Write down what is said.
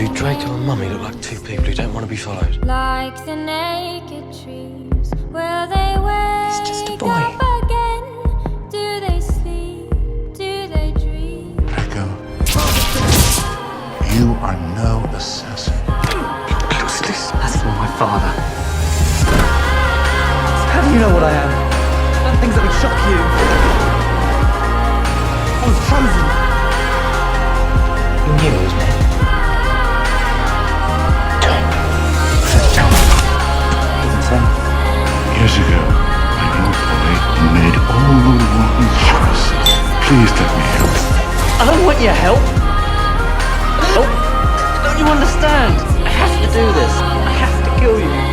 Do Draco and Mummy look like two people who don't want to be followed? Like the naked trees, will they wake He's just a boy. up again? Do they sleep? Do they dream? Draco, you are no assassin. What's this? That's for my father. How do you know what I am? And things that would shock you. I was chosen. You knew it was me. Years ago, my little boy made all the wrong choices. Please let me help. I don't want your help. Help? Don't you understand? I have to do this. I have to kill you.